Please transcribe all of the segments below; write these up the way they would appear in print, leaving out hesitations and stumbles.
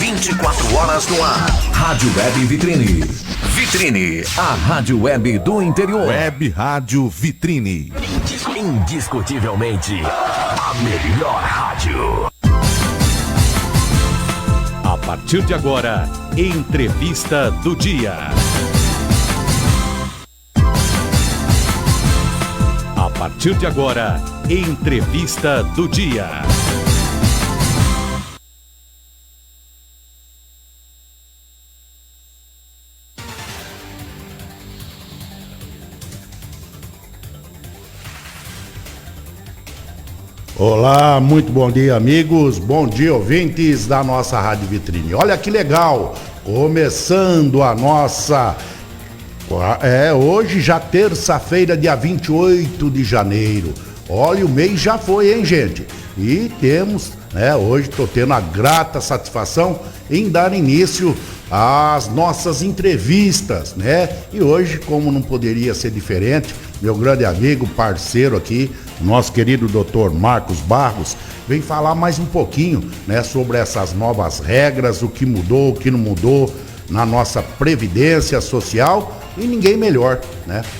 24 horas no ar. Rádio Web Vitrine. Vitrine, a rádio web do interior. Web Rádio Vitrine. Indiscutivelmente, a melhor rádio. A partir de agora, entrevista do dia. A partir de agora, entrevista do dia. Olá, muito bom dia, amigos, bom dia, ouvintes da nossa Rádio Vitrine. Olha que legal, começando a nossa... hoje já terça-feira, dia 28 de janeiro. Olha, o mês já foi, hein, gente? E temos, hoje estou tendo a grata satisfação em dar início às nossas entrevistas, E hoje, como não poderia ser diferente, meu grande amigo, parceiro aqui, nosso querido Dr. Marcos Barros, vem falar mais um pouquinho, sobre essas novas regras, o que mudou, o que não mudou na nossa previdência social, e ninguém melhor,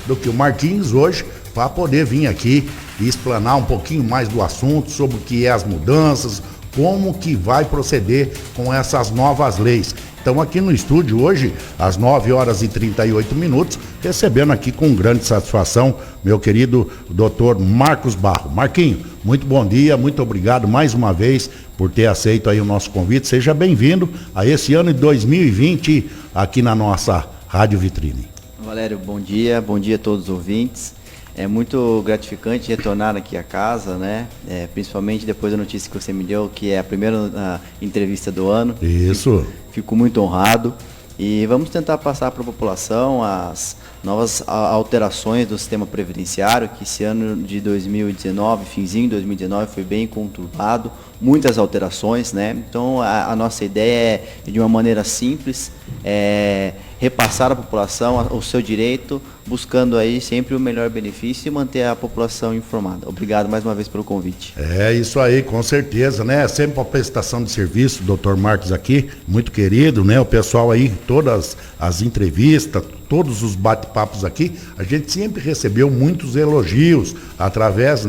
do que o Marquinhos hoje, para poder vir aqui e explanar um pouquinho mais do assunto, sobre o que é as mudanças, como que vai proceder com essas novas leis. Então aqui no estúdio hoje, às 9 horas e 38 minutos, recebendo aqui com grande satisfação meu querido Dr. Marcos Barro. Marquinho, muito bom dia, muito obrigado mais uma vez por ter aceito aí o nosso convite. Seja bem-vindo a esse ano de 2020 aqui na nossa Rádio Vitrine. Valério, bom dia a todos os ouvintes. É muito gratificante retornar aqui à casa, principalmente depois da notícia que você me deu, que é a primeira entrevista do ano. Isso. Fico muito honrado e vamos tentar passar para a população as novas alterações do sistema previdenciário, que esse ano de 2019, finzinho de 2019, foi bem conturbado, muitas alterações, Então a nossa ideia é, de uma maneira simples, repassar à população o seu direito, buscando aí sempre o melhor benefício e manter a população informada. Obrigado mais uma vez pelo convite. É isso aí, com certeza, Sempre a prestação de serviço, Dr. Marcos aqui, muito querido, O pessoal aí, todas as entrevistas, todos os bate-papos aqui, a gente sempre recebeu muitos elogios através,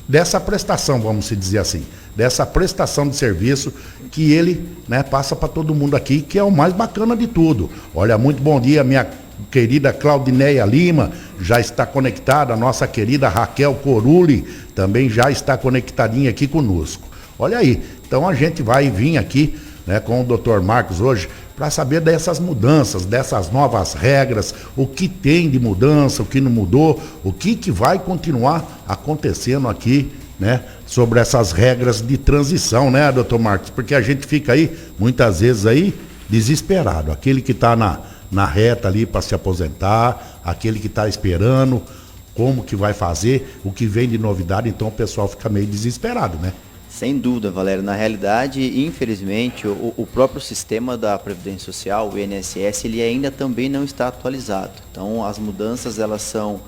dessa prestação, vamos dizer assim, dessa prestação de serviço que ele, passa para todo mundo aqui, que é o mais bacana de tudo. Olha, muito bom dia, minha querida Claudineia Lima, já está conectada, a nossa querida Raquel Corulli também já está conectadinha aqui conosco. Olha aí, então a gente vai vir aqui, com o Dr. Marcos hoje, para saber dessas mudanças, dessas novas regras, o que tem de mudança, o que não mudou, o que vai continuar acontecendo aqui, sobre essas regras de transição, doutor Marcos? Porque a gente fica aí, muitas vezes aí, desesperado. Aquele que está na reta ali para se aposentar, aquele que está esperando, como que vai fazer, o que vem de novidade, então o pessoal fica meio desesperado, Sem dúvida, Valério. Na realidade, infelizmente, o próprio sistema da Previdência Social, o INSS, ele ainda também não está atualizado. Então, as mudanças, elas são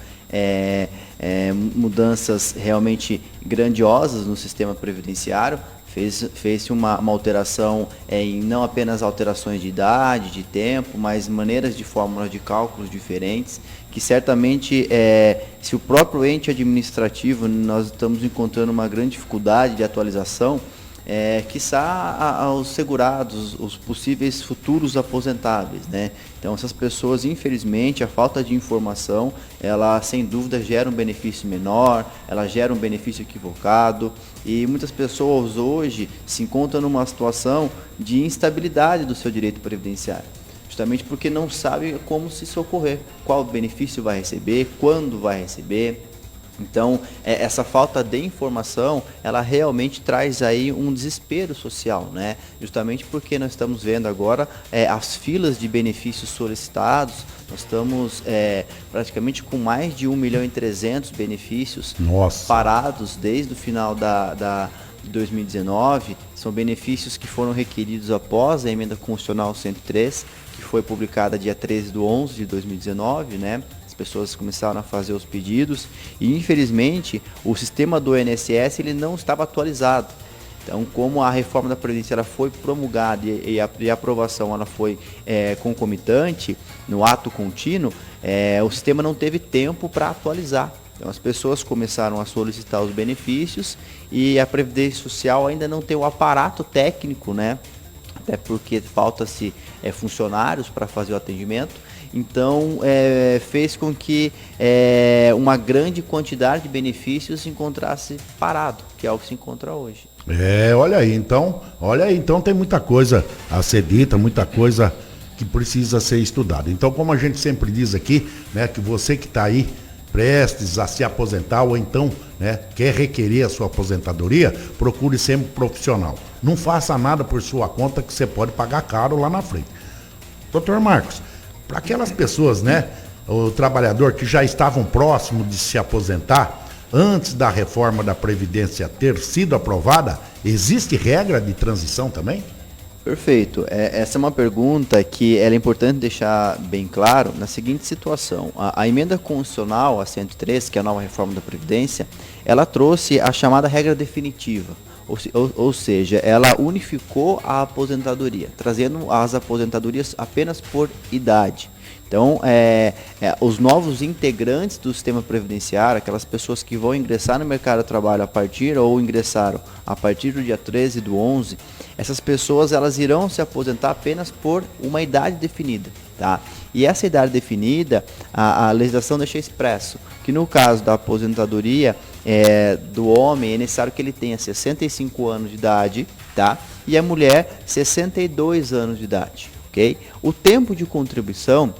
mudanças realmente grandiosas no sistema previdenciário. Fez-se uma alteração em não apenas alterações de idade, de tempo, mas maneiras de fórmulas de cálculos diferentes, que certamente, se o próprio ente administrativo, nós estamos encontrando uma grande dificuldade de atualização, quiçá aos segurados, os possíveis futuros aposentáveis, Então essas pessoas, infelizmente, a falta de informação, ela sem dúvida gera um benefício menor, ela gera um benefício equivocado, e muitas pessoas hoje se encontram numa situação de instabilidade do seu direito previdenciário, justamente porque não sabe como se socorrer, qual benefício vai receber, quando vai receber. Então, essa falta de informação, ela realmente traz aí um desespero social, Justamente porque nós estamos vendo agora as filas de benefícios solicitados, nós estamos praticamente com mais de 1.300.000 benefícios parados desde o final de 2019, são benefícios que foram requeridos após a emenda constitucional 103, que foi publicada dia 13/11/2019, As pessoas começaram a fazer os pedidos e, infelizmente, o sistema do INSS ele não estava atualizado. Então, como a reforma da Previdência ela foi promulgada e a aprovação ela foi concomitante, no ato contínuo, o sistema não teve tempo para atualizar. Então, as pessoas começaram a solicitar os benefícios e a Previdência Social ainda não tem o aparato técnico, né? Até porque falta-se funcionários para fazer o atendimento. Então, fez com que uma grande quantidade de benefícios se encontrasse parado, que é o que se encontra hoje. Olha aí, então tem muita coisa a ser dita, muita coisa que precisa ser estudada. Então, como a gente sempre diz aqui, né, que você que está aí prestes a se aposentar ou então, né, quer requerer a sua aposentadoria, procure sempre um profissional. Não faça nada por sua conta que você pode pagar caro lá na frente. Doutor Marcos, para aquelas pessoas, né, o trabalhador que já estavam próximos de se aposentar, antes da reforma da Previdência ter sido aprovada, existe regra de transição também? Perfeito. Essa é uma pergunta que é importante deixar bem claro na seguinte situação. A emenda constitucional, a 103, que é a nova reforma da Previdência, ela trouxe a chamada regra definitiva. Ou seja, ela unificou a aposentadoria, trazendo as aposentadorias apenas por idade. Então, os novos integrantes do sistema previdenciário, aquelas pessoas que vão ingressar no mercado de trabalho ou ingressaram a partir do dia 13/11, essas pessoas elas irão se aposentar apenas por uma idade definida. Tá? E essa idade definida, a legislação deixa expresso que no caso da aposentadoria do homem é necessário que ele tenha 65 anos de idade, tá? E a mulher 62 anos de idade. Okay? O tempo de contribuição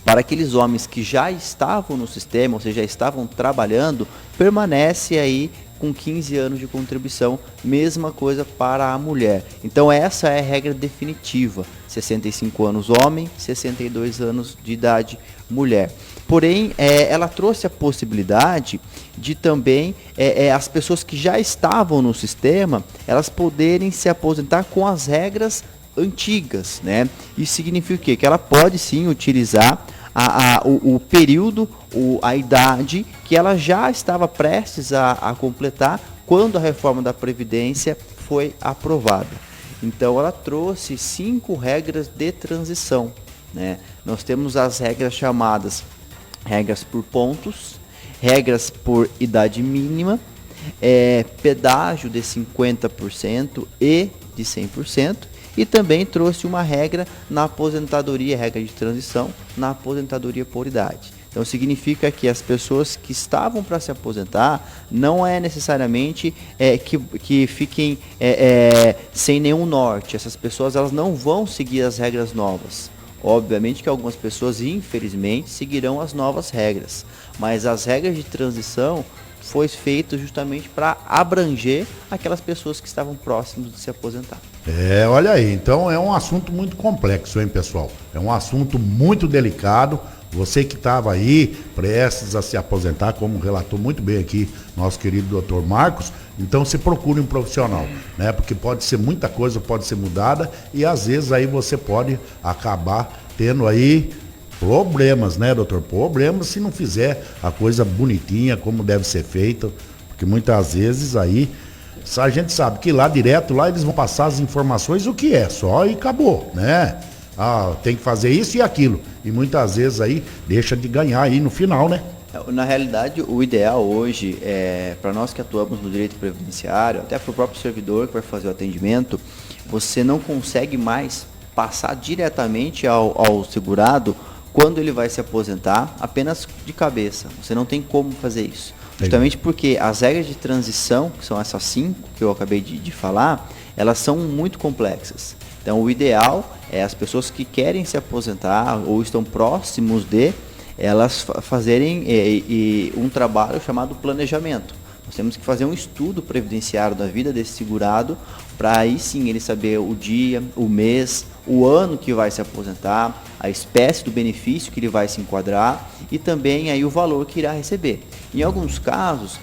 para aqueles homens que já estavam no sistema, ou seja, já estavam trabalhando, permanece aí com 15 anos de contribuição, mesma coisa para a mulher. Então essa é a regra definitiva, 65 anos homem, 62 anos de idade mulher. Porém, ela trouxe a possibilidade de também as pessoas que já estavam no sistema, elas poderem se aposentar com as regras antigas, né? Isso significa o quê? Que ela pode sim utilizar o período, a idade que ela já estava prestes a completar quando a reforma da Previdência foi aprovada. Então ela trouxe 5 regras de transição, né? Nós temos as regras chamadas regras por pontos, regras por idade mínima, pedágio de 50% e de 100%, e também trouxe uma regra na aposentadoria, regra de transição, na aposentadoria por idade. Então significa que as pessoas que estavam para se aposentar não é necessariamente que fiquem sem nenhum norte. Essas pessoas elas não vão seguir as regras novas. Obviamente que algumas pessoas, infelizmente, seguirão as novas regras, mas as regras de transição foi feito justamente para abranger aquelas pessoas que estavam próximas de se aposentar. Olha aí, então é um assunto muito complexo, hein, pessoal? É um assunto muito delicado. Você que estava aí prestes a se aposentar, como relatou muito bem aqui nosso querido Dr. Marcos, então se procure um profissional, né? Porque pode ser muita coisa, pode ser mudada e às vezes aí você pode acabar tendo aí problemas, né, doutor? Problemas se não fizer a coisa bonitinha como deve ser feita, porque muitas vezes aí a gente sabe que lá direto, lá eles vão passar as informações, o que é, só e acabou, né? Tem que fazer isso e aquilo. E muitas vezes aí deixa de ganhar aí no final, né? Na realidade, o ideal hoje, para nós que atuamos no direito previdenciário, até para o próprio servidor que vai fazer o atendimento, você não consegue mais passar diretamente ao segurado quando ele vai se aposentar apenas de cabeça. Você não tem como fazer isso. Justamente porque as regras de transição, que são essas 5 que eu acabei de falar, elas são muito complexas. Então o ideal é as pessoas que querem se aposentar ou estão próximos de, elas fazerem um trabalho chamado planejamento. Nós temos que fazer um estudo previdenciário da vida desse segurado, para aí sim ele saber o dia, o mês, o ano que vai se aposentar, a espécie do benefício que ele vai se enquadrar e também aí o valor que irá receber. Em alguns casos,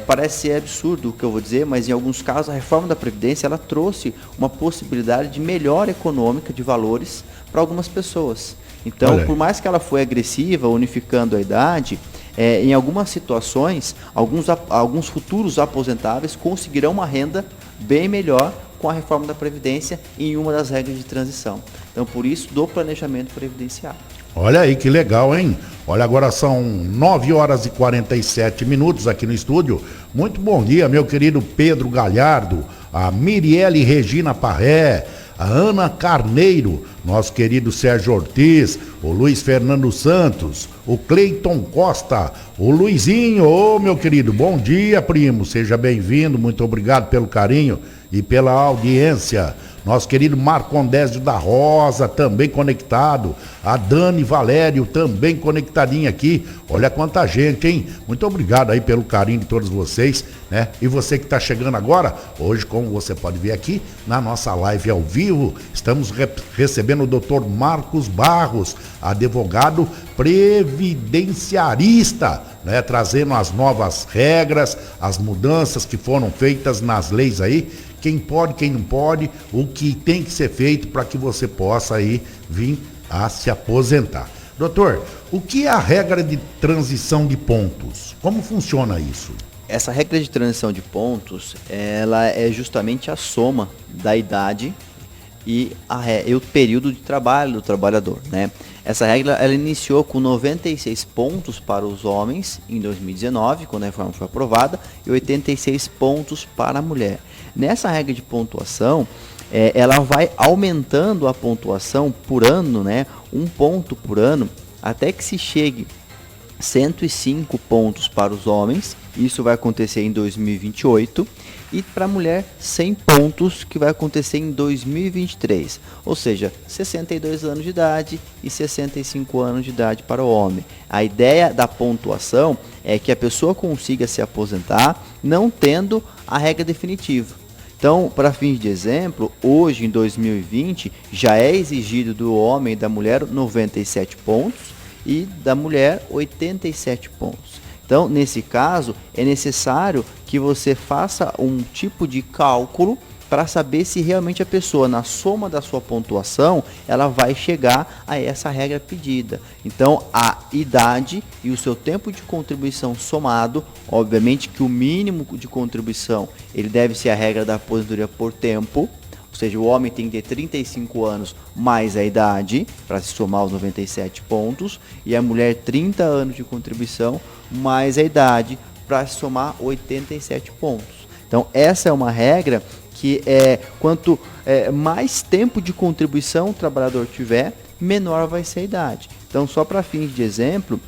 parece ser absurdo o que eu vou dizer, mas em alguns casos a reforma da Previdência ela trouxe uma possibilidade de melhora econômica de valores para algumas pessoas. Então, por mais que ela foi agressiva, unificando a idade, em algumas situações, alguns futuros aposentáveis conseguirão uma renda bem melhor com a reforma da Previdência em uma das regras de transição. Então, por isso, do planejamento previdenciário. Olha aí que legal, hein? Olha, agora são 9 horas e 47 minutos aqui no estúdio. Muito bom dia, meu querido Pedro Galhardo, a Mirielle Regina Parré, a Ana Carneiro, nosso querido Sérgio Ortiz, o Luiz Fernando Santos, o Cleiton Costa, o Luizinho, ô meu querido, bom dia, primo, seja bem-vindo, muito obrigado pelo carinho e pela audiência. Nosso querido Marcondésio da Rosa, também conectado. A Dani Valério, também conectadinha aqui. Olha quanta gente, hein? Muito obrigado aí pelo carinho de todos vocês, né? E você que está chegando agora, hoje, como você pode ver aqui, na nossa live ao vivo, estamos recebendo o Dr. Marcos Barros, advogado previdenciarista, né? Trazendo as novas regras, as mudanças que foram feitas nas leis aí, quem pode, quem não pode, o que tem que ser feito para que você possa aí vir a se aposentar. Doutor, o que é a regra de transição de pontos? Como funciona isso? Essa regra de transição de pontos, ela é justamente a soma da idade e o período de trabalho do trabalhador, né? Essa regra, ela iniciou com 96 pontos para os homens em 2019, quando a reforma foi aprovada, e 86 pontos para a mulher. Nessa regra de pontuação, ela vai aumentando a pontuação por ano, né? 1 ponto por ano, até que se chegue 105 pontos para os homens, isso vai acontecer em 2028, e para a mulher 100 pontos, que vai acontecer em 2023, ou seja, 62 anos de idade e 65 anos de idade para o homem. A ideia da pontuação é que a pessoa consiga se aposentar não tendo a regra definitiva. Então, para fins de exemplo, hoje em 2020 já é exigido do homem e da mulher 97 pontos e da mulher 87 pontos. Então, nesse caso, é necessário que você faça um tipo de cálculo para saber se realmente a pessoa, na soma da sua pontuação, ela vai chegar a essa regra pedida. Então, a idade e o seu tempo de contribuição somado, obviamente que o mínimo de contribuição, ele deve ser a regra da aposentadoria por tempo, ou seja, o homem tem que ter 35 anos mais a idade para se somar os 97 pontos, e a mulher 30 anos de contribuição mais a idade para se somar 87 pontos. Então, essa é uma regra que quanto mais tempo de contribuição o trabalhador tiver, menor vai ser a idade. Então, só para fins de exemplo,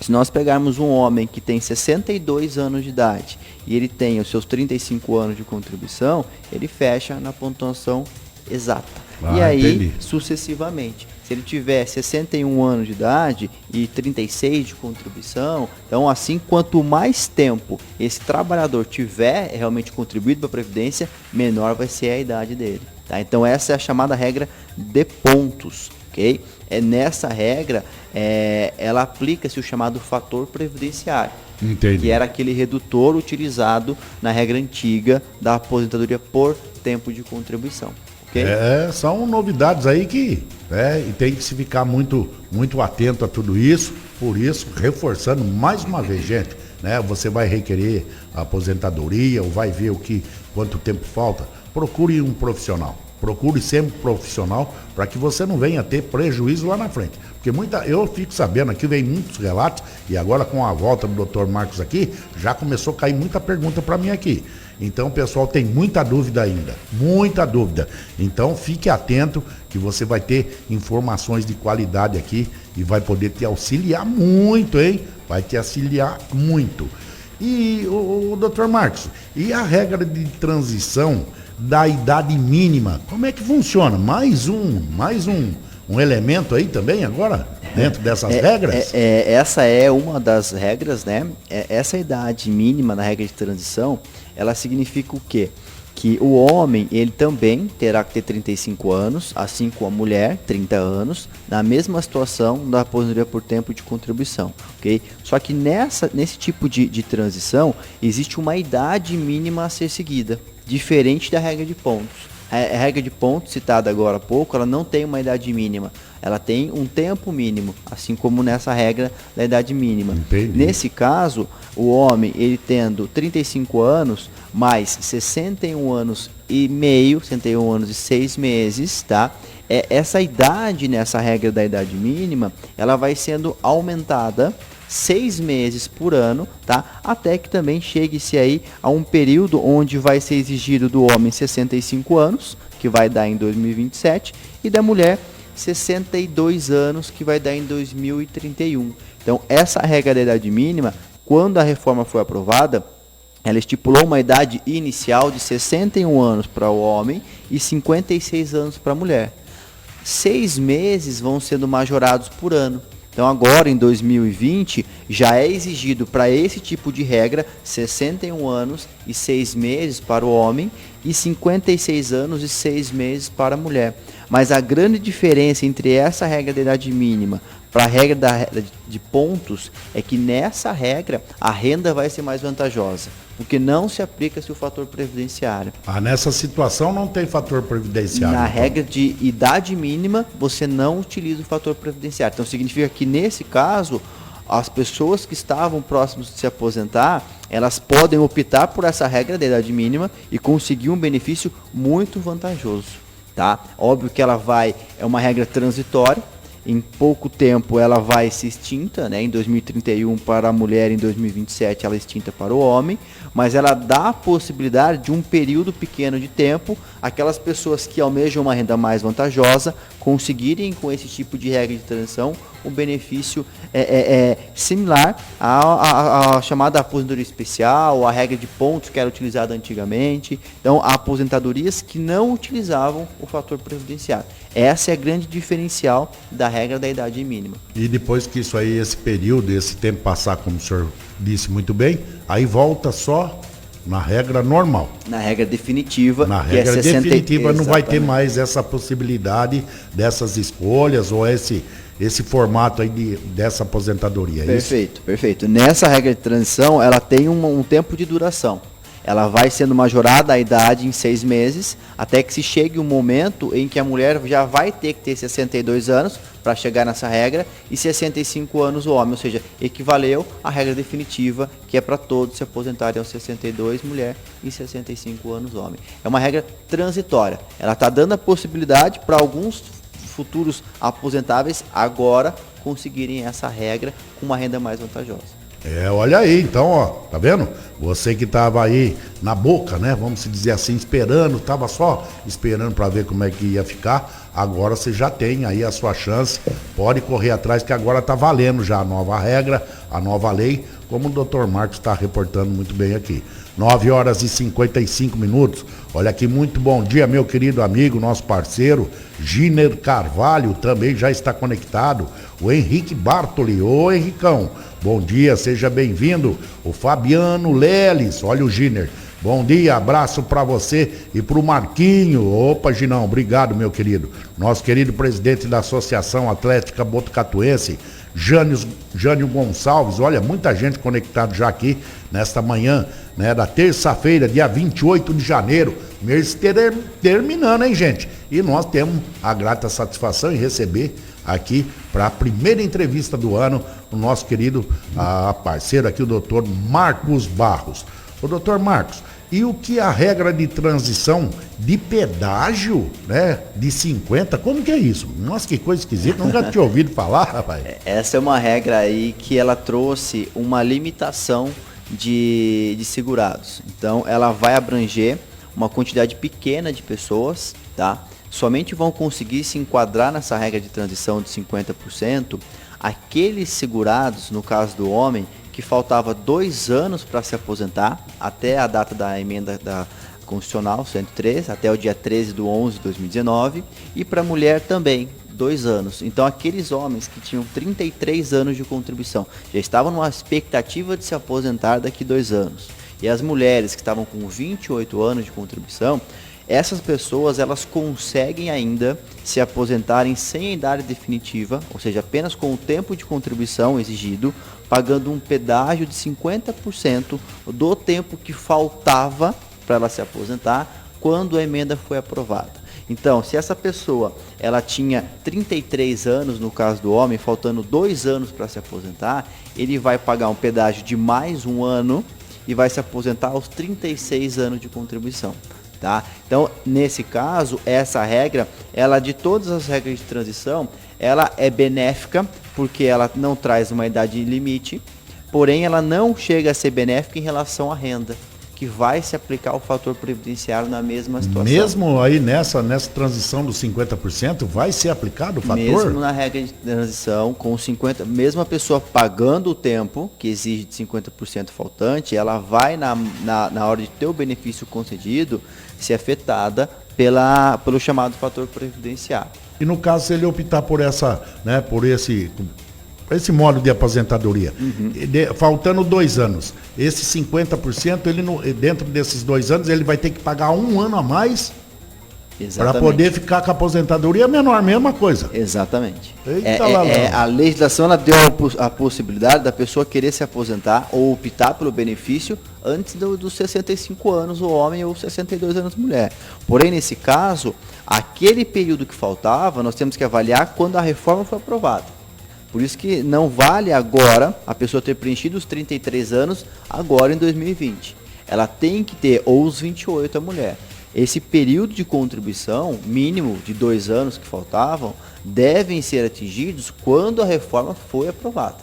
se nós pegarmos um homem que tem 62 anos de idade e ele tem os seus 35 anos de contribuição, ele fecha na pontuação exata. E aí, entendi. Sucessivamente. Se ele tiver 61 anos de idade e 36 de contribuição, então assim, quanto mais tempo esse trabalhador tiver realmente contribuído para a Previdência, menor vai ser a idade dele. Tá? Então essa é a chamada regra de pontos. Okay? Nessa regra, ela aplica-se o chamado fator previdenciário. Entendi. Que era aquele redutor utilizado na regra antiga da aposentadoria por tempo de contribuição. Okay? São novidades aí que e tem que se ficar muito, muito atento a tudo isso. Por isso, reforçando mais uma vez, gente, né? Você vai requerer a aposentadoria ou vai ver quanto tempo falta. Procure um profissional. Procure sempre um profissional para que você não venha ter prejuízo lá na frente. Porque eu fico sabendo aqui, vem muitos relatos, e agora com a volta do Dr. Marcos aqui, já começou a cair muita pergunta para mim aqui. Então o pessoal tem muita dúvida ainda, muita dúvida. Então fique atento que você vai ter informações de qualidade aqui e vai poder te auxiliar muito, hein? Vai te auxiliar muito. E o Dr. Marcos, e a regra de transição da idade mínima, como é que funciona? Mais um elemento aí também agora, dentro dessas regras? Essa é uma das regras, né? Essa idade mínima na regra de transição, ela significa o quê? Que o homem, ele também terá que ter 35 anos, assim como a mulher, 30 anos, na mesma situação da aposentadoria por tempo de contribuição, ok? Só que nesse tipo de transição, existe uma idade mínima a ser seguida, diferente da regra de pontos. A regra de pontos, citada agora há pouco, ela não tem uma idade mínima, ela tem um tempo mínimo, assim como nessa regra da idade mínima. Entendi. Nesse caso, o homem, ele tendo 35 anos, mais 61 anos e meio, 61 anos e 6 meses, tá? Essa idade, nessa regra da idade mínima, ela vai sendo aumentada 6 meses por ano, tá? Até que também chegue-se aí a um período onde vai ser exigido do homem 65 anos, que vai dar em 2027, e da mulher 62 anos, que vai dar em 2031. Então, essa regra da idade mínima, quando a reforma foi aprovada, ela estipulou uma idade inicial de 61 anos para o homem e 56 anos para a mulher. 6 meses vão sendo majorados por ano. Então agora em 2020 já é exigido para esse tipo de regra 61 anos e 6 meses para o homem e 56 anos e 6 meses para a mulher. Mas a grande diferença entre essa regra da idade mínima para a regra de pontos é que nessa regra a renda vai ser mais vantajosa, porque não se aplica-se o fator previdenciário. Nessa situação não tem fator previdenciário. Na então. regra de idade mínima, você não utiliza o fator previdenciário. Então significa que nesse caso, as pessoas que estavam próximas de se aposentar, elas podem optar por essa regra da idade mínima e conseguir um benefício muito vantajoso, tá? Óbvio que é uma regra transitória. Em pouco tempo ela vai se extinta, né? Em 2031 para a mulher, em 2027 ela é extinta para o homem, mas ela dá a possibilidade de um período pequeno de tempo, aquelas pessoas que almejam uma renda mais vantajosa, conseguirem com esse tipo de regra de transição um benefício similar à chamada aposentadoria especial, a regra de pontos que era utilizada antigamente. Então, há aposentadorias que não utilizavam o fator previdenciário. Essa é a grande diferencial da regra da idade mínima. E depois que isso aí, esse período, esse tempo passar, como o senhor disse muito bem, aí volta só na regra normal. Na regra definitiva. Na que regra definitiva não vai ter Exatamente. mais essa possibilidade dessas escolhas ou esse formato aí dessa aposentadoria. Perfeito, perfeito. Nessa regra de transição, ela tem um tempo de duração. Ela vai sendo majorada a idade em 6 meses, até que se chegue um momento em que a mulher já vai ter que ter 62 anos para chegar nessa regra e 65 anos o homem, ou seja, equivaleu à regra definitiva, que é para todos se aposentarem aos 62 mulher e 65 anos homem. É uma regra transitória. Ela está dando a possibilidade para alguns futuros aposentáveis agora conseguirem essa regra com uma renda mais vantajosa. Olha aí, então, ó, tá vendo? Você que tava aí na boca, né? Vamos dizer assim, esperando, tava só esperando para ver como é que ia ficar. Agora você já tem aí a sua chance, pode correr atrás que agora tá valendo já a nova regra, a nova lei, como o Dr. Marcos está reportando muito bem aqui. 9h55. Olha aqui, muito bom dia, meu querido amigo, nosso parceiro, Giner Carvalho, também já está conectado. O Henrique Bartoli, ô Henricão, bom dia, seja bem-vindo. O Fabiano Leles, olha o Giner. Bom dia, abraço para você e para o Marquinho. Opa, Ginão, obrigado, meu querido. Nosso querido presidente da Associação Atlética Botucatuense, Jânio Gonçalves. Olha, muita gente conectada já aqui nesta manhã, né, da terça-feira, dia 28 de janeiro. Mês terminando, hein, gente? E nós temos a grata satisfação em receber aqui para a primeira entrevista do ano o nosso querido parceiro aqui, o doutor Marcos Barros. Ô, doutor Marcos, e o que a regra de transição de pedágio, né, de 50, como que é isso? Nossa, que coisa esquisita, nunca tinha ouvido falar, rapaz. Essa é uma regra aí que ela trouxe uma limitação de segurados. Então, ela vai abranger uma quantidade pequena de pessoas, tá? Somente vão conseguir se enquadrar nessa regra de transição de 50% aqueles segurados, no caso do homem, que faltava 2 anos para se aposentar, até a data da emenda da Constitucional 103, até o dia 13/11/2019, e para a mulher também, 2 anos. Então, aqueles homens que tinham 33 anos de contribuição, já estavam numa expectativa de se aposentar daqui 2 anos. E as mulheres que estavam com 28 anos de contribuição, essas pessoas, elas conseguem ainda se aposentarem sem a idade definitiva, ou seja, apenas com o tempo de contribuição exigido, pagando um pedágio de 50% do tempo que faltava para ela se aposentar quando a emenda foi aprovada. Então, se essa pessoa ela tinha 33 anos, no caso do homem, faltando 2 anos para se aposentar, ele vai pagar um pedágio de mais 1 ano e vai se aposentar aos 36 anos de contribuição. Tá? Então, nesse caso, essa regra, ela de todas as regras de transição, ela é benéfica porque ela não traz uma idade limite, porém ela não chega a ser benéfica em relação à renda, que vai se aplicar o fator previdenciário na mesma situação. Mesmo aí nessa transição dos 50%, vai ser aplicado o fator? Mesmo na regra de transição, com 50%, mesmo a pessoa pagando o tempo, que exige de 50% faltante, ela vai, na hora de ter o benefício concedido, ser afetada pelo chamado fator previdenciário. E no caso, se ele optar por esse modo de aposentadoria, faltando 2 anos, esse 50%, dentro desses 2 anos, ele vai ter que pagar 1 ano a mais para poder ficar com a aposentadoria menor, mesma coisa. Exatamente. Eita, a legislação ela deu a possibilidade da pessoa querer se aposentar ou optar pelo benefício antes dos 65 anos o homem ou 62 anos a mulher. Porém, nesse caso, aquele período que faltava, nós temos que avaliar quando a reforma foi aprovada. Por isso que não vale agora a pessoa ter preenchido os 33 anos agora em 2020. Ela tem que ter ou os 28 a mulher. Esse período de contribuição mínimo de 2 anos que faltavam devem ser atingidos quando a reforma foi aprovada.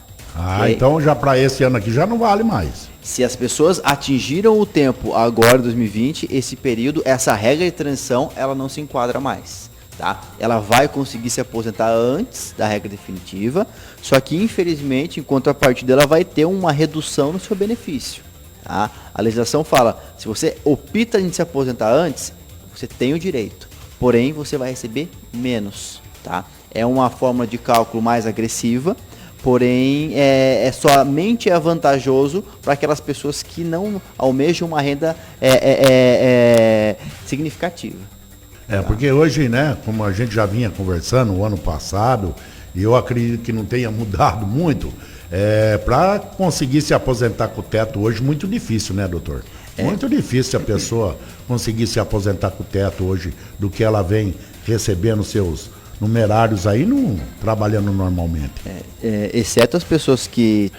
Então já para esse ano aqui já não vale mais. Se as pessoas atingiram o tempo agora em 2020, esse período, essa regra de transição, ela não se enquadra mais. Tá? Ela vai conseguir se aposentar antes da regra definitiva, só que infelizmente, em contrapartida, ela vai ter uma redução no seu benefício. Tá? A legislação fala, se você opta em se aposentar antes, você tem o direito, porém você vai receber menos. Tá? É uma forma de cálculo mais agressiva, porém somente é vantajoso para aquelas pessoas que não almejam uma renda significativa. Porque hoje, né, como a gente já vinha conversando o ano passado, e eu acredito que não tenha mudado muito, para conseguir se aposentar com o teto hoje, muito difícil, né, doutor? Muito difícil a pessoa conseguir se aposentar com o teto hoje, do que ela vem recebendo seus numerários aí, trabalhando normalmente. Exceto as pessoas que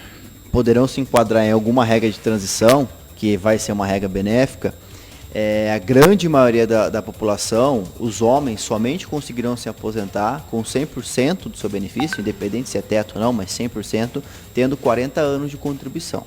poderão se enquadrar em alguma regra de transição, que vai ser uma regra benéfica, a grande maioria da população, os homens, somente conseguirão se aposentar com 100% do seu benefício, independente se é teto ou não, mas 100%, tendo 40 anos de contribuição.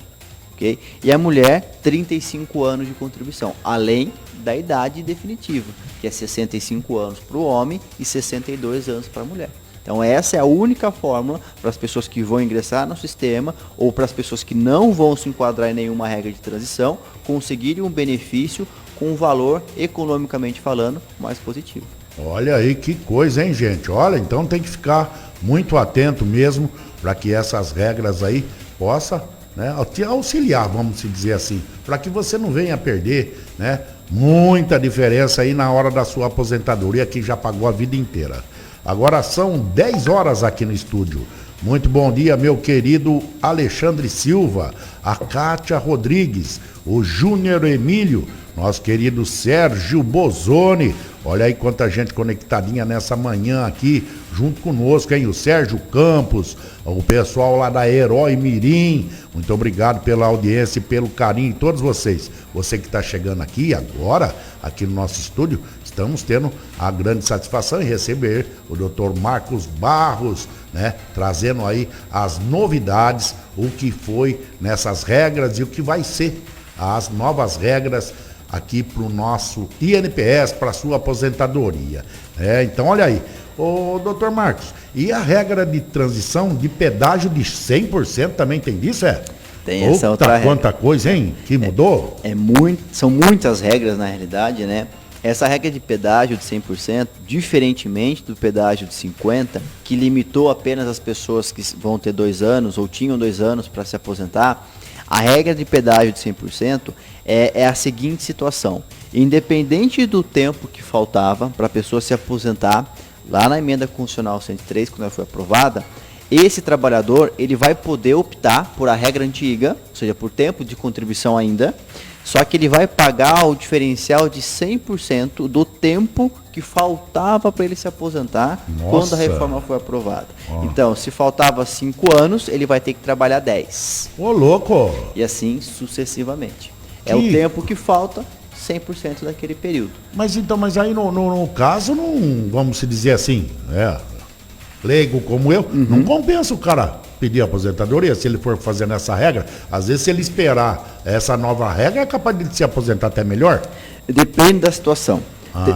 Okay? E a mulher, 35 anos de contribuição, além da idade definitiva, que é 65 anos para o homem e 62 anos para a mulher. Então essa é a única fórmula para as pessoas que vão ingressar no sistema ou para as pessoas que não vão se enquadrar em nenhuma regra de transição, conseguirem um benefício com um valor, economicamente falando, mais positivo. Olha aí que coisa, hein, gente? Olha, então tem que ficar muito atento mesmo para que essas regras aí possam, né, te auxiliar, vamos dizer assim, para que você não venha perder, né, muita diferença aí na hora da sua aposentadoria que já pagou a vida inteira. Agora são 10 horas aqui no estúdio. Muito bom dia, meu querido Alexandre Silva, a Kátia Rodrigues, o Júnior Emílio, nosso querido Sérgio Bozoni. Olha aí quanta gente conectadinha nessa manhã aqui, junto conosco, hein? O Sérgio Campos, o pessoal lá da Herói Mirim. Muito obrigado pela audiência e pelo carinho de todos vocês. Você que está chegando aqui agora, aqui no nosso estúdio, estamos tendo a grande satisfação em receber o Dr. Marcos Barros, né? Trazendo aí as novidades, o que foi nessas regras e o que vai ser as novas regras aqui para o nosso INPS, para a sua aposentadoria. Então, olha aí. Ô, doutor Marcos, e a regra de transição de pedágio de 100% também tem disso, Tem essa outra regra. Quanta coisa, hein? Que mudou? São muitas regras, na realidade, né? Essa regra de pedágio de 100%, diferentemente do pedágio de 50%, que limitou apenas as pessoas que vão ter 2 anos ou tinham 2 anos para se aposentar, a regra de pedágio de 100% é a seguinte situação. Independente do tempo que faltava para a pessoa se aposentar, lá na emenda constitucional 103, quando ela foi aprovada, esse trabalhador ele vai poder optar por a regra antiga, ou seja, por tempo de contribuição ainda, só que ele vai pagar o diferencial de 100% do tempo que faltava para ele se aposentar. Nossa. Quando a reforma foi aprovada. Então, se faltava 5 anos, ele vai ter que trabalhar 10. Ô, louco! E assim sucessivamente. É o tempo que falta, 100% daquele período. Mas então, mas aí no caso, não, vamos se dizer assim, leigo como eu, não compensa o cara pedir aposentadoria, se ele for fazendo essa regra. Às vezes, se ele esperar essa nova regra, é capaz de se aposentar até melhor? Depende da situação.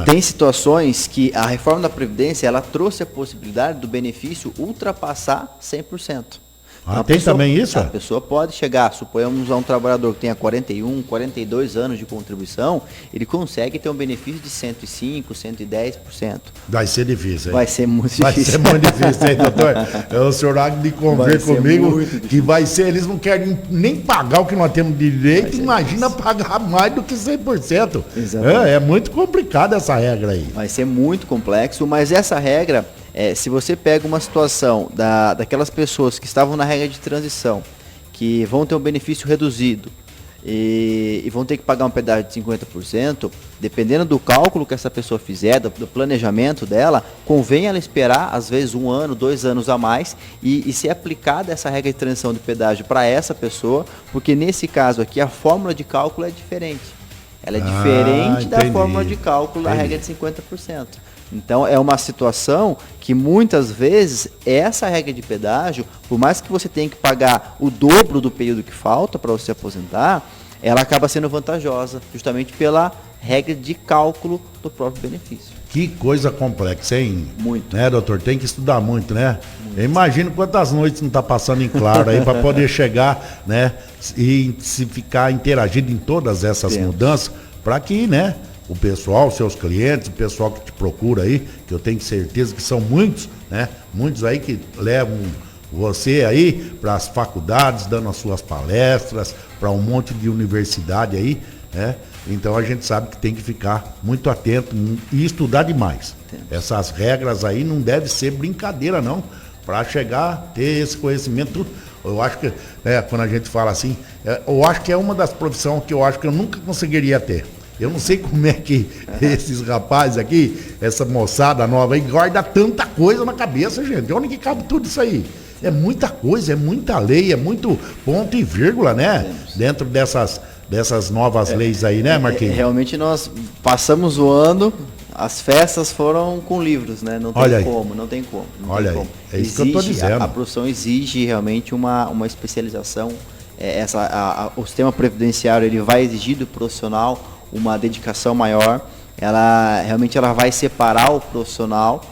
Tem situações que a reforma da Previdência, ela trouxe a possibilidade do benefício ultrapassar 100%. Então, tem também isso? A pessoa pode chegar, suponhamos a um trabalhador que tenha 41, 42 anos de contribuição, ele consegue ter um benefício de 105%, 110%. Vai ser difícil, hein? Vai ser muito difícil. Vai ser muito difícil, hein, doutor? O senhor há de convir comigo que vai ser, eles não querem nem pagar o que nós temos de direito, imagina pagar mais do que 100%. Exatamente. É muito complicada essa regra aí. Vai ser muito complexo, mas essa regra, se você pega uma situação daquelas pessoas que estavam na regra de transição, que vão ter um benefício reduzido e vão ter que pagar um pedágio de 50%, dependendo do cálculo que essa pessoa fizer, do planejamento dela, convém ela esperar, às vezes, 1 ano, 2 anos a mais e ser aplicada essa regra de transição de pedágio para essa pessoa, porque nesse caso aqui a fórmula de cálculo é diferente. Ela é diferente da fórmula de cálculo da regra de 50%. Então, é uma situação que muitas vezes essa regra de pedágio, por mais que você tenha que pagar o dobro do período que falta para você aposentar, ela acaba sendo vantajosa, justamente pela regra de cálculo do próprio benefício. Que coisa complexa, hein? Muito. Né, doutor? Tem que estudar muito, né? Muito. Eu imagino quantas noites não está passando em claro aí para poder chegar, né? E se ficar interagindo em todas essas mudanças, para que, né? O pessoal, seus clientes, o pessoal que te procura aí, que eu tenho certeza que são muitos, né? Muitos aí que levam você aí para as faculdades, dando as suas palestras, para um monte de universidade aí, né? Então a gente sabe que tem que ficar muito atento e estudar demais. Essas regras aí não deve ser brincadeira não, para chegar, ter esse conhecimento tudo. Eu acho que, quando a gente fala assim, eu acho que é uma das profissões que eu acho que eu nunca conseguiria ter. Eu não sei como é que esses rapazes aqui, essa moçada nova aí, guarda tanta coisa na cabeça, gente. Onde que cabe tudo isso aí? É muita coisa, é muita lei, é muito ponto e vírgula, né? Dentro dessas novas leis aí, né, Marquinhos? Realmente nós passamos o ano, as festas foram com livros, né? Não tem como, não tem como. Olha aí, é isso que eu estou dizendo. A profissão exige realmente uma especialização. O sistema previdenciário ele vai exigir do profissional uma dedicação maior. Ela realmente vai separar o profissional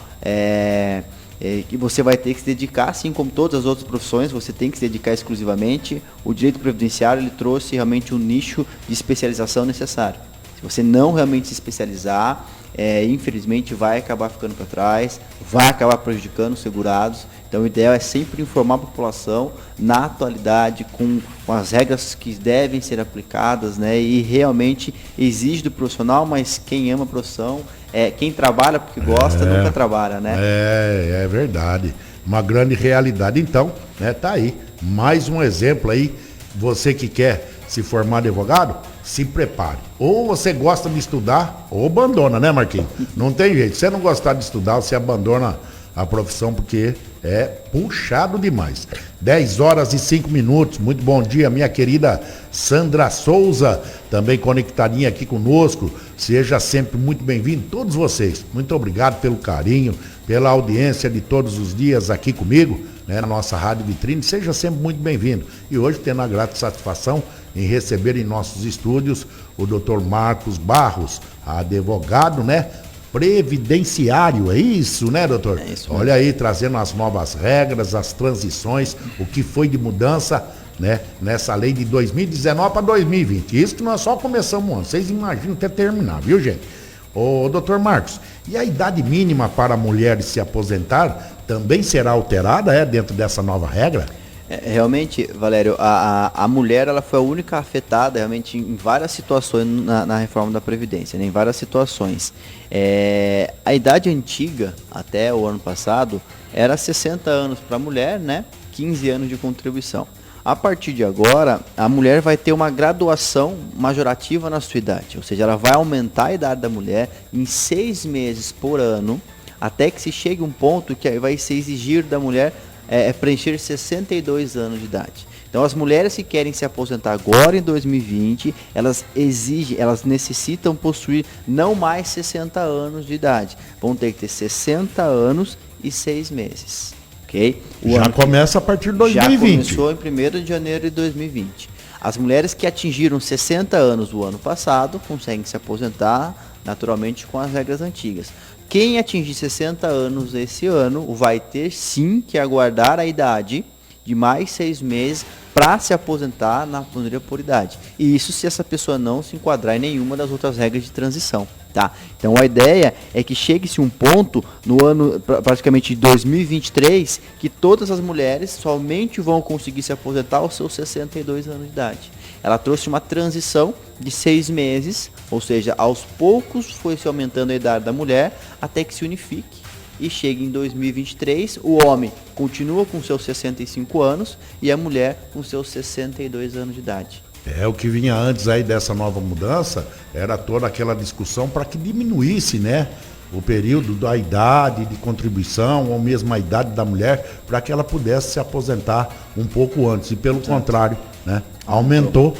que você vai ter que se dedicar, assim como todas as outras profissões, você tem que se dedicar exclusivamente. O direito previdenciário ele trouxe realmente um nicho de especialização necessário. Se você não realmente se especializar, infelizmente vai acabar ficando para trás, vai acabar prejudicando os segurados. Então o ideal é sempre informar a população na atualidade com as regras que devem ser aplicadas, né? E realmente exige do profissional, mas quem ama a profissão, quem trabalha porque gosta, nunca trabalha, né? É verdade. Uma grande realidade. Então, né, tá aí. Mais um exemplo aí. Você que quer se formar advogado, se prepare. Ou você gosta de estudar, ou abandona, né, Marquinhos? Não tem jeito. Se você não gostar de estudar, você abandona a profissão, porque é puxado demais. 10h05. Muito bom dia, minha querida Sandra Souza, também conectadinha aqui conosco. Seja sempre muito bem-vindo, todos vocês. Muito obrigado pelo carinho, pela audiência de todos os dias aqui comigo, né, na nossa Rádio Vitrine. Seja sempre muito bem-vindo. E hoje tendo a grata satisfação em receber em nossos estúdios o Dr. Marcos Barros, advogado, né? Previdenciário, é isso, né, doutor? É isso mesmo. Olha aí, trazendo as novas regras, as transições, o que foi de mudança, né, nessa lei de 2019 para 2020. Isso que nós só começamos o ano. Vocês imaginam até terminar, viu, gente? Ô, doutor Marcos, e a idade mínima para mulheres se aposentar também será alterada, dentro dessa nova regra? Realmente, Valério, a mulher ela foi a única afetada realmente em várias situações na reforma da Previdência, né, em várias situações. A idade antiga, até o ano passado, era 60 anos para a mulher, né, 15 anos de contribuição. A partir de agora, a mulher vai ter uma graduação majorativa na sua idade, ou seja, ela vai aumentar a idade da mulher em 6 meses por ano, até que se chegue um ponto que vai se exigir da mulher preencher 62 anos de idade. Então as mulheres que querem se aposentar agora em 2020, elas necessitam possuir não mais 60 anos de idade. Vão ter que ter 60 anos e 6 meses. Ok? Já começa a partir de 2020. Já começou em 1º de janeiro de 2020. As mulheres que atingiram 60 anos o ano passado conseguem se aposentar naturalmente com as regras antigas. Quem atingir 60 anos esse ano vai ter sim que aguardar a idade de mais 6 meses para se aposentar na aposentadoria por idade. E isso se essa pessoa não se enquadrar em nenhuma das outras regras de transição. Tá? Então a ideia é que chegue-se um ponto no ano praticamente 2023 que todas as mulheres somente vão conseguir se aposentar aos seus 62 anos de idade. Ela trouxe uma transição de 6 meses, ou seja, aos poucos foi se aumentando a idade da mulher até que se unifique e chegue em 2023, o homem continua com seus 65 anos e a mulher com seus 62 anos de idade. O que vinha antes aí dessa nova mudança era toda aquela discussão para que diminuísse, né, o período da idade de contribuição ou mesmo a idade da mulher para que ela pudesse se aposentar um pouco antes. E pelo contrário, né, aumentou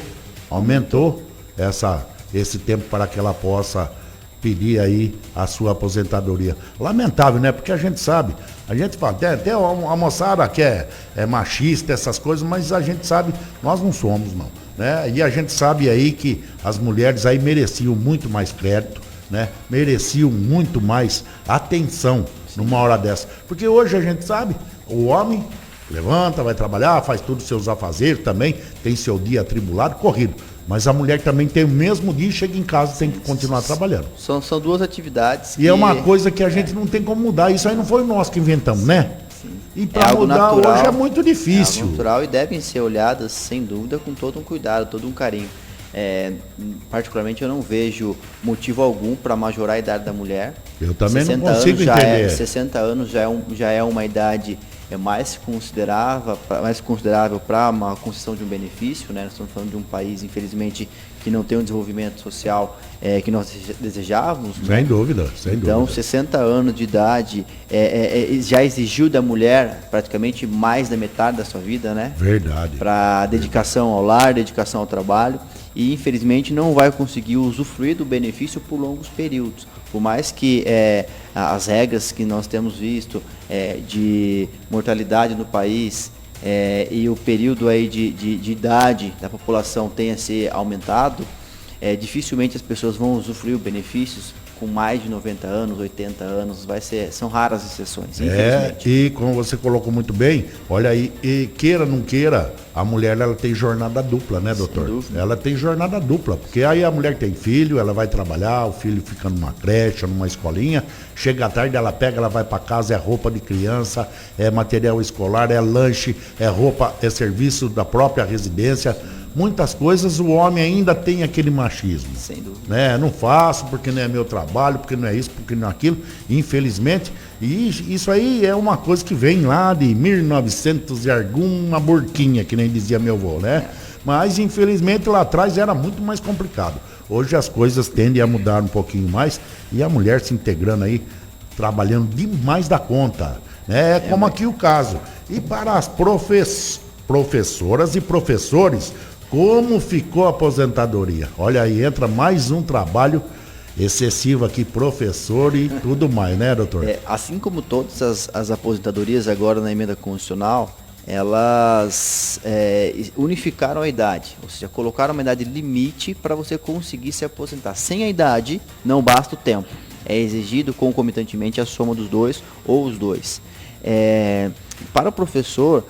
esse tempo para que ela possa pedir aí a sua aposentadoria. Lamentável, né? Porque a gente sabe, a gente fala, até a moçada que é machista, essas coisas, mas a gente sabe, nós não somos, não. Né? E a gente sabe aí que as mulheres aí mereciam muito mais crédito, né? Mereciam muito mais atenção numa hora dessa. Porque hoje a gente sabe, o homem levanta, vai trabalhar, faz tudo os seus afazeres também, tem seu dia atribulado, corrido. Mas a mulher também tem o mesmo dia e chega em casa e tem que continuar trabalhando. São duas atividades. E é uma coisa que a gente não tem como mudar. Isso aí não foi nós que inventamos, né? Sim. E para mudar natural, hoje é muito difícil. É algo natural e devem ser olhadas, sem dúvida, com todo um cuidado, todo um carinho. Particularmente eu não vejo motivo algum para majorar a idade da mulher. Eu também não consigo entender. 60 anos já é uma idade mais considerável para uma concessão de um benefício, né? Nós estamos falando de um país, infelizmente, que não tem um desenvolvimento social que nós desejávamos. Sem dúvida, sem dúvida. Então, 60 anos de idade já exigiu da mulher praticamente mais da metade da sua vida, né? Verdade. Para dedicação ao lar, dedicação ao trabalho. E infelizmente não vai conseguir usufruir do benefício por longos períodos. Por mais que as regras que nós temos visto de mortalidade no país e o período aí de idade da população tenha se aumentado, dificilmente as pessoas vão usufruir os benefícios com mais de 90 anos, 80 anos, são raras exceções, infelizmente. E como você colocou muito bem, olha aí, e queira não queira, a mulher ela tem jornada dupla, né, doutor? Sem dúvida. Ela tem jornada dupla, porque aí a mulher tem filho, ela vai trabalhar, o filho fica numa creche, numa escolinha, chega à tarde, ela pega, ela vai para casa, é roupa de criança, é material escolar, é lanche, é roupa, é serviço da própria residência. Muitas coisas o homem ainda tem aquele machismo. Sem dúvida. Né? Não faço porque não é meu trabalho, porque não é isso, porque não é aquilo, infelizmente. E isso aí é uma coisa que vem lá de 1900 e alguma burquinha, que nem dizia meu avô, né? Mas infelizmente lá atrás era muito mais complicado. Hoje as coisas tendem a mudar um pouquinho mais e a mulher se integrando aí, trabalhando demais da conta. Né? Como aqui o caso. E para as professoras e professores, como ficou a aposentadoria? Olha aí, entra mais um trabalho excessivo aqui, professor e tudo mais, né, doutor? Assim como todas as aposentadorias agora na emenda constitucional, elas unificaram a idade, ou seja, colocaram uma idade limite para você conseguir se aposentar. Sem a idade, não basta o tempo. É exigido concomitantemente a soma dos dois ou os dois. Para o professor,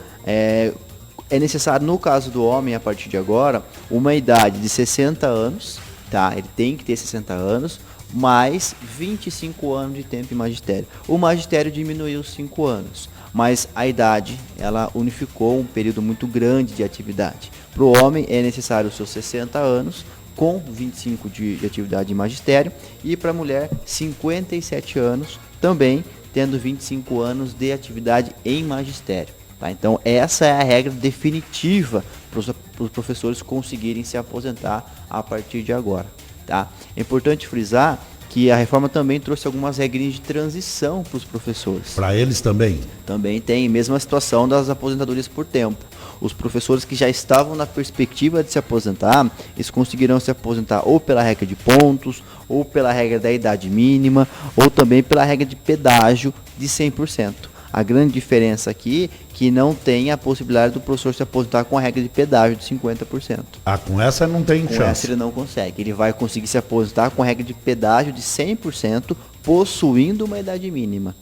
é necessário, no caso do homem, a partir de agora, uma idade de 60 anos, tá? Ele tem que ter 60 anos, mais 25 anos de tempo em magistério. O magistério diminuiu 5 anos, mas a idade, ela unificou um período muito grande de atividade. Para o homem é necessário os seus 60 anos, com 25 de atividade em magistério, e para a mulher 57 anos, também tendo 25 anos de atividade em magistério. Tá? Então essa é a regra definitiva para os professores conseguirem se aposentar a partir de agora. Tá? É importante frisar que a reforma também trouxe algumas regrinhas de transição para os professores. Para eles também? Também tem, mesma situação das aposentadorias por tempo. os professores que já estavam na perspectiva de se aposentar, eles conseguirão se aposentar ou pela regra de pontos, ou pela regra da idade mínima, ou também pela regra de pedágio de 100%. A grande diferença aqui é que não tem a possibilidade do professor se aposentar com a regra de pedágio de 50%. Ah, com essa não tem chance. Com essa ele não consegue. Ele vai conseguir se aposentar com a regra de pedágio de 100%, possuindo uma idade mínima.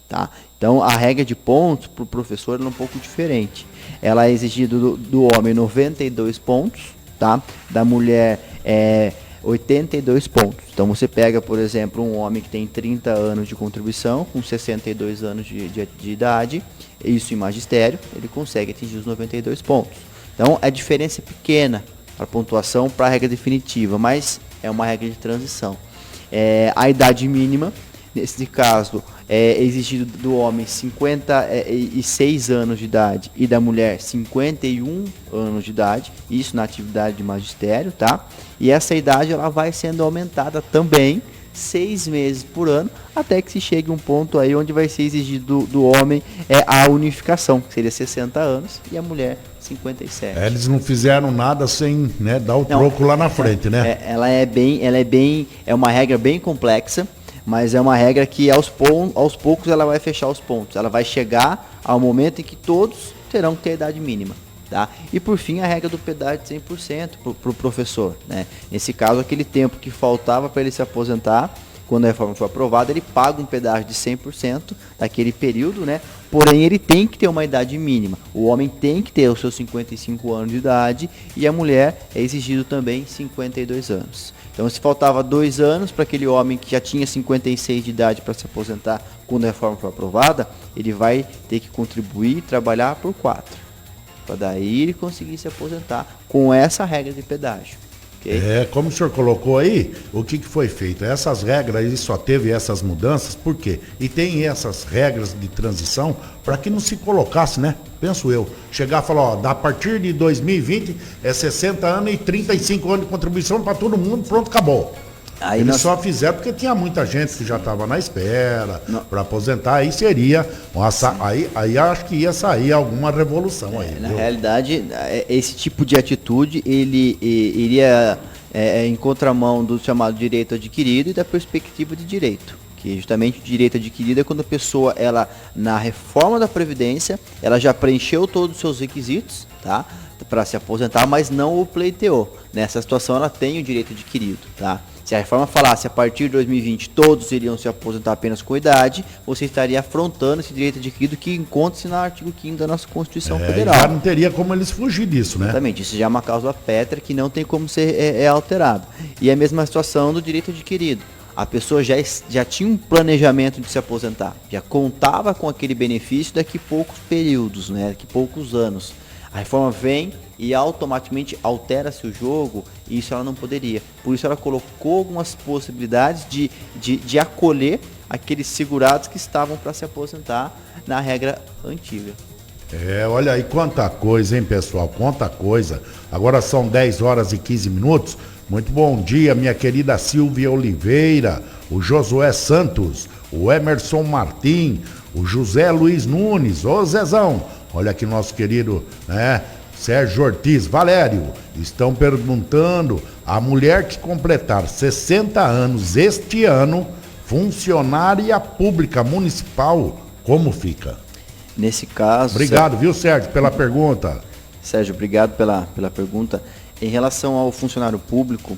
Tá? Então, a regra de pontos para o professor é um pouco diferente. Ela é exigida do homem 92 pontos, tá? Da mulher 82 pontos. Então você pega, por exemplo, um homem que tem 30 anos de contribuição, com 62 anos de idade, isso em magistério, ele consegue atingir os 92 pontos. Então a diferença é pequena para a pontuação para a regra definitiva, mas é uma regra de transição. A idade mínima, nesse caso, é exigido do homem 56 anos de idade e da mulher 51 anos de idade, isso na atividade de magistério, tá? E essa idade ela vai sendo aumentada também 6 meses por ano, até que se chegue um ponto aí onde vai ser exigido do homem a unificação, que seria 60 anos, e a mulher 57. Eles não fizeram nada sem, né, dar o troco lá na frente, né? É uma regra bem complexa, mas é uma regra que aos poucos ela vai fechar os pontos. Ela vai chegar ao momento em que todos terão que ter a idade mínima. Tá? E por fim a regra do pedágio de 100% para o professor. Né? Nesse caso, aquele tempo que faltava para ele se aposentar, quando a reforma for aprovada, ele paga um pedágio de 100% daquele período, né? Porém ele tem que ter uma idade mínima. O homem tem que ter os seus 55 anos de idade e a mulher é exigido também 52 anos. Então, se faltava 2 anos para aquele homem que já tinha 56 de idade para se aposentar quando a reforma for aprovada, ele vai ter que contribuir e trabalhar por 4. Para daí ele conseguir se aposentar com essa regra de pedágio. Okay? Como o senhor colocou aí, o que foi feito? Essas regras, ele só teve essas mudanças, por quê? E tem essas regras de transição para que não se colocasse, né? Penso eu, chegar e falar, a partir de 2020 é 60 anos e 35 anos de contribuição para todo mundo, pronto, acabou. Aí Eles só fizeram porque tinha muita gente que já estava na espera para aposentar, aí seria, aí acho que ia sair alguma revolução aí. Na realidade, esse tipo de atitude, ele iria em contramão do chamado direito adquirido e da perspectiva de direito. Que justamente o direito adquirido é quando a pessoa, ela, na reforma da Previdência, ela já preencheu todos os seus requisitos, tá? Para se aposentar, mas não o pleiteou. Nessa situação ela tem o direito adquirido, tá? Se a reforma falasse a partir de 2020 todos iriam se aposentar apenas com idade, você estaria afrontando esse direito adquirido que encontra-se no artigo 5º da nossa Constituição Federal. Já não teria como eles fugir disso, né? Exatamente, isso já é uma cláusula pétrea que não tem como ser alterado. E a mesma situação do direito adquirido. A pessoa já tinha um planejamento de se aposentar, já contava com aquele benefício daqui a poucos períodos, né? Daqui a poucos anos. A reforma vem e automaticamente altera-se o jogo, e isso ela não poderia. Por isso ela colocou algumas possibilidades de acolher aqueles segurados que estavam para se aposentar na regra antiga. Olha aí quanta coisa, hein, pessoal? Quanta coisa. Agora são 10 horas e 15 minutos. Muito bom dia, minha querida Silvia Oliveira, o Josué Santos, o Emerson Martim, o José Luiz Nunes, ô Zezão. Olha aqui nosso querido, né, Sérgio Ortiz, Valério, estão perguntando, a mulher que completar 60 anos este ano, funcionária pública municipal, como fica? Nesse caso... Obrigado, viu, Sérgio, pela pergunta. Sérgio, obrigado pela pergunta. Em relação ao funcionário público,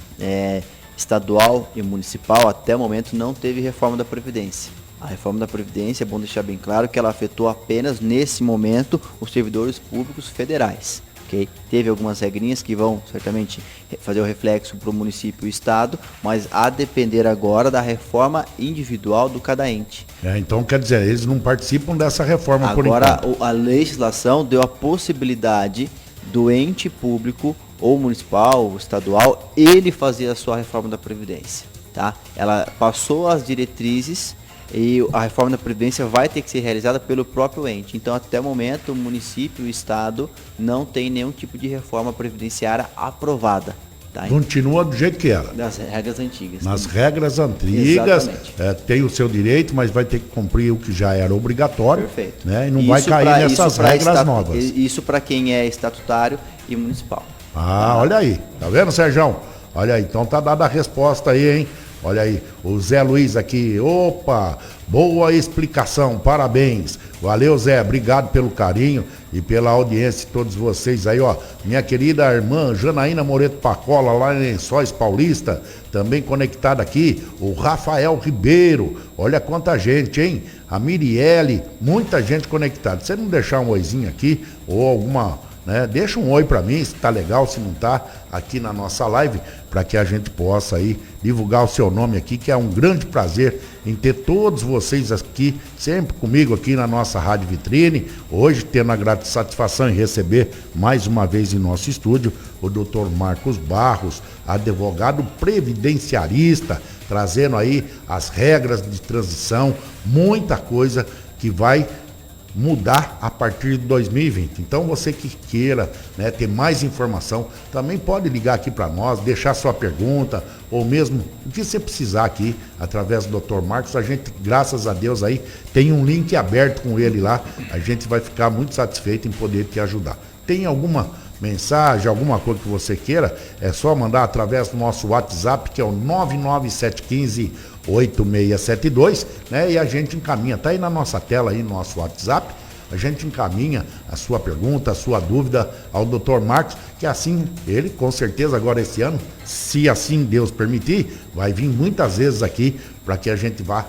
estadual e municipal, até o momento não teve reforma da Previdência. A reforma da Previdência, é bom deixar bem claro que ela afetou apenas, nesse momento, os servidores públicos federais. Okay? Teve algumas regrinhas que vão, certamente, fazer o reflexo para o município e o estado, mas a depender agora da reforma individual do cada ente. Então, quer dizer, eles não participam dessa reforma por enquanto. Agora, a legislação deu a possibilidade do ente público, ou municipal, ou estadual, ele fazer a sua reforma da Previdência. Tá? Ela passou as diretrizes e a reforma da Previdência vai ter que ser realizada pelo próprio ente. Então, até o momento, o município e o estado não tem nenhum tipo de reforma previdenciária aprovada. Tá? Continua do jeito que era. Das regras antigas. Nas regras antigas, Exatamente. tem o seu direito, mas vai ter que cumprir o que já era obrigatório. Perfeito. Né? E não vai cair nessas regras novas. Isso para quem é estatutário e municipal. Olha aí. Tá vendo, Sérgio? Olha aí. Então tá dada a resposta aí, hein? Olha aí, o Zé Luiz aqui, opa, boa explicação, parabéns. Valeu, Zé, obrigado pelo carinho e pela audiência de todos vocês aí, ó. Minha querida irmã Janaína Moreto Pacola, lá em Lençóis Paulista, também conectada aqui. O Rafael Ribeiro, olha quanta gente, hein? A Mirielle, muita gente conectada. Se você não deixar um oizinho aqui, ou alguma... né? Deixa um oi pra mim, se tá legal, se não tá, aqui na nossa live, para que a gente possa aí divulgar o seu nome aqui, que é um grande prazer em ter todos vocês aqui, sempre comigo aqui na nossa Rádio Vitrine. Hoje tendo a grata satisfação em receber mais uma vez em nosso estúdio o Dr. Marcos Barros, advogado previdenciarista, trazendo aí as regras de transição, muita coisa que vai mudar a partir de 2020. Então você que queira, né, ter mais informação, também pode ligar aqui para nós, deixar sua pergunta, ou mesmo o que você precisar aqui, através do Dr. Marcos. A gente, graças a Deus aí, tem um link aberto com ele lá, a gente vai ficar muito satisfeito em poder te ajudar. Tem alguma mensagem, alguma coisa que você queira, é só mandar através do nosso WhatsApp, que é o 99715-8672, né? E a gente encaminha, tá aí na nossa tela aí, no nosso WhatsApp, a gente encaminha a sua pergunta, a sua dúvida ao Dr. Marcos, que assim, ele com certeza agora esse ano, se assim Deus permitir, vai vir muitas vezes aqui para que a gente vá,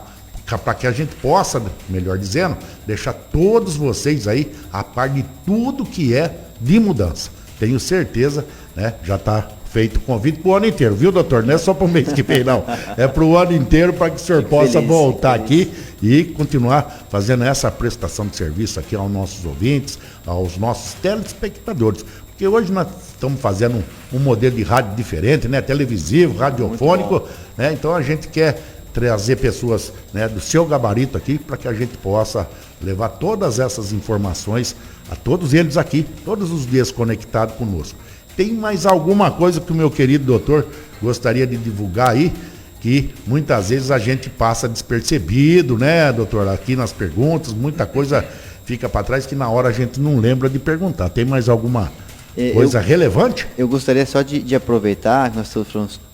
para que a gente possa, melhor dizendo, deixar todos vocês aí a par de tudo que é de mudança. Tenho certeza, né? Já está feito o convite para o ano inteiro, viu, doutor? Não é só para o mês que vem, não. É para o ano inteiro, para que o senhor possa voltar aqui e continuar fazendo essa prestação de serviço aqui aos nossos ouvintes, aos nossos telespectadores. Porque hoje nós estamos fazendo um modelo de rádio diferente, né? Televisivo, radiofônico, né? Então a gente quer trazer pessoas, né, do seu gabarito aqui, para que a gente possa levar todas essas informações a todos eles aqui, todos os dias conectados conosco. Tem mais alguma coisa que o meu querido doutor gostaria de divulgar aí, que muitas vezes a gente passa despercebido, né, doutor? Aqui nas perguntas, muita coisa fica para trás que na hora a gente não lembra de perguntar. Tem mais alguma coisa relevante? Eu gostaria só de aproveitar que nós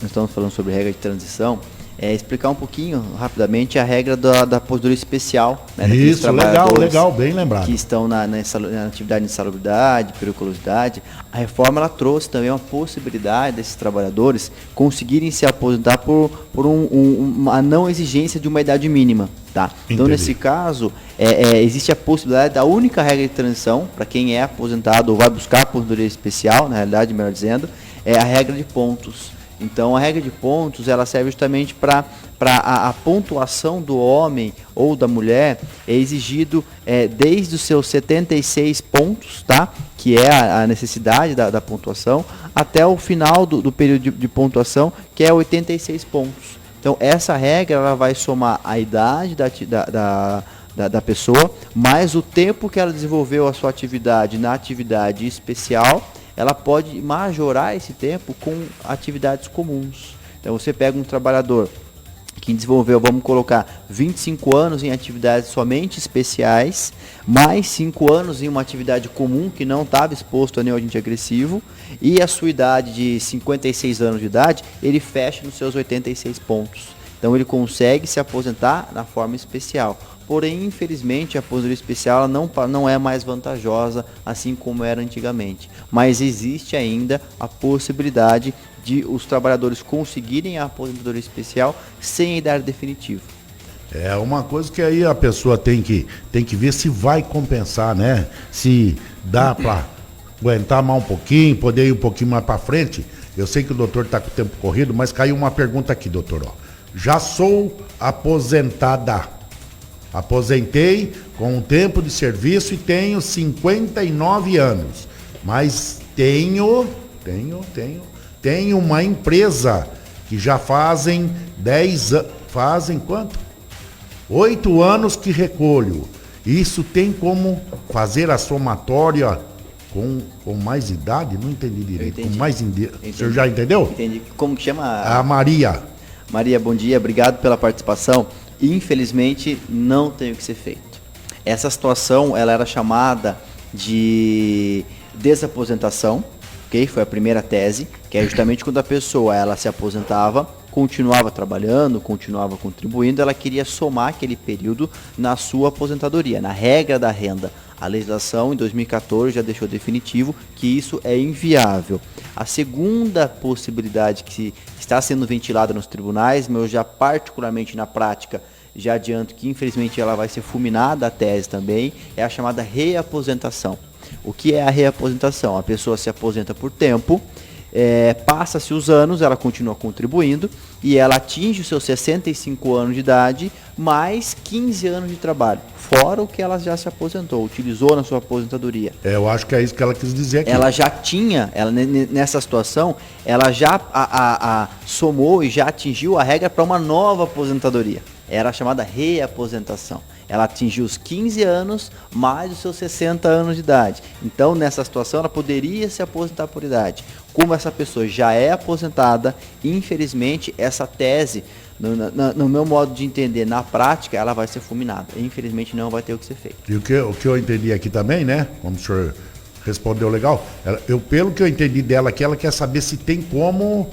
estamos falando sobre regra de transição, explicar um pouquinho rapidamente a regra da aposentadoria especial, né? Isso, legal, bem lembrado. Que estão na atividade de insalubridade, periculosidade. A reforma ela trouxe também uma possibilidade desses trabalhadores conseguirem se aposentar por uma não exigência de uma idade mínima. Tá? Então, nesse caso, existe a possibilidade da única regra de transição, para quem é aposentado ou vai buscar aposentadoria especial, na realidade, melhor dizendo, é a regra de pontos. Então, a regra de pontos, ela serve justamente para a pontuação do homem ou da mulher é exigido desde os seus 76 pontos, tá? Que é a necessidade da pontuação, até o final do período de pontuação, que é 86 pontos. Então, essa regra ela vai somar a idade da pessoa, mais o tempo que ela desenvolveu a sua atividade na atividade especial. Ela pode majorar esse tempo com atividades comuns. Então você pega um trabalhador que desenvolveu, vamos colocar, 25 anos em atividades somente especiais, mais 5 anos em uma atividade comum que não estava exposto a nenhum agente agressivo, e a sua idade de 56 anos de idade, ele fecha nos seus 86 pontos. Então ele consegue se aposentar na forma especial. Porém, infelizmente, a aposentadoria especial não é mais vantajosa, assim como era antigamente. Mas existe ainda a possibilidade de os trabalhadores conseguirem a aposentadoria especial sem a idade definitiva. É uma coisa que aí a pessoa tem que ver se vai compensar, né? Se dá para aguentar mais um pouquinho, poder ir um pouquinho mais para frente. Eu sei que o doutor está com o tempo corrido, mas caiu uma pergunta aqui, doutor. Ó. Já sou aposentada. Aposentei com um tempo de serviço e tenho 59 anos. Mas tenho uma empresa que já fazem 10 anos. Fazem quanto? 8 anos que recolho. Isso tem como fazer a somatória com mais idade? Não entendi direito. Entendi. Com mais o senhor já entendeu? Entendi. Como que chama? A Maria. Maria, bom dia, obrigado pela participação. Infelizmente, não tem o que ser feito. Essa situação, ela era chamada de desaposentação, ok? Foi a primeira tese, que é justamente quando a pessoa, ela se aposentava, continuava trabalhando, continuava contribuindo, ela queria somar aquele período na sua aposentadoria, na regra da renda. A legislação, em 2014, já deixou definitivo que isso é inviável. A segunda possibilidade que está sendo ventilada nos tribunais, mas eu já particularmente na prática, já adianto que infelizmente ela vai ser fulminada a tese também, é a chamada reaposentação. O que é a reaposentação? A pessoa se aposenta por tempo, passa-se os anos, ela continua contribuindo e ela atinge os seus 65 anos de idade, mais 15 anos de trabalho, fora o que ela já se aposentou, utilizou na sua aposentadoria. Eu acho que é isso que ela quis dizer aqui. Ela já tinha, nessa situação, ela já somou e já atingiu a regra para uma nova aposentadoria. Era a chamada reaposentação. Ela atingiu os 15 anos mais os seus 60 anos de idade. Então, nessa situação, ela poderia se aposentar por idade. Como essa pessoa já é aposentada, infelizmente, essa tese, no meu modo de entender, na prática, ela vai ser fulminada. Infelizmente, não vai ter o que ser feito. E o que eu entendi aqui também, né? Como o senhor respondeu legal, pelo que eu entendi dela aqui, ela quer saber se tem como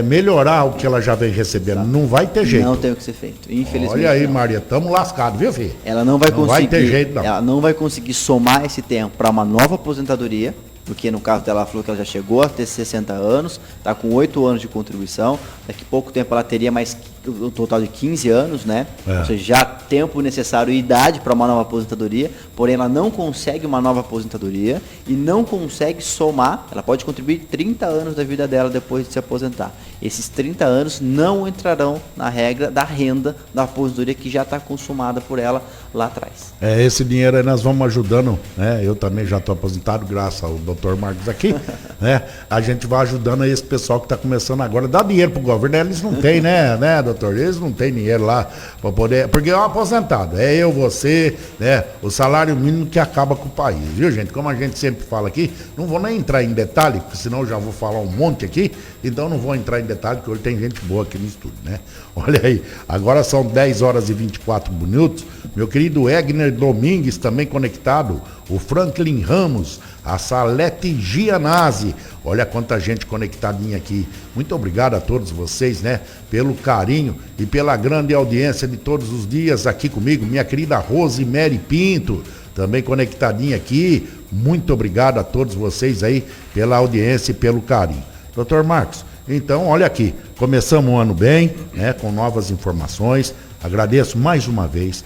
melhorar o que ela já vem recebendo. Não vai ter jeito. Não tem o que ser feito, infelizmente. Olha aí, não. Maria, estamos lascados, viu, filho? Ela não vai conseguir, vai ter jeito, não. Ela não vai conseguir somar esse tempo para uma nova aposentadoria, porque no caso dela, ela falou que ela já chegou a ter 60 anos, está com 8 anos de contribuição, daqui a pouco tempo ela teria mais um total de 15 anos, né? Ou seja, já tempo necessário e idade para uma nova aposentadoria, porém ela não consegue uma nova aposentadoria e não consegue somar, ela pode contribuir 30 anos da vida dela depois de se aposentar. Esses 30 anos não entrarão na regra da renda da aposentadoria que já está consumada por ela lá atrás. Esse dinheiro aí nós vamos ajudando, né? Eu também já estou aposentado, graças ao Dr. Marcos aqui, né? A gente vai ajudando aí esse pessoal que está começando agora. Dá dinheiro pro governo, eles não têm, né, doutor? Eles não têm dinheiro lá para poder. Porque é um aposentado, é eu, você, né? O salário mínimo que acaba com o país, viu, gente? Como a gente sempre fala aqui, não vou nem entrar em detalhe, porque senão eu já vou falar um monte aqui, então não vou entrar em detalhe, porque hoje tem gente boa aqui no estúdio, né? Olha aí, agora são 10 horas e 24 minutos. Meu querido Egner Domingues também conectado, o Franklin Ramos, a Salete Gianazzi, olha quanta gente conectadinha aqui. Muito obrigado a todos vocês, né, pelo carinho e pela grande audiência de todos os dias aqui comigo. Minha querida Rosemary Pinto, também conectadinha aqui. Muito obrigado a todos vocês aí pela audiência e pelo carinho. Dr. Marcos, então olha aqui, começamos o ano bem, né, com novas informações. Agradeço mais uma vez.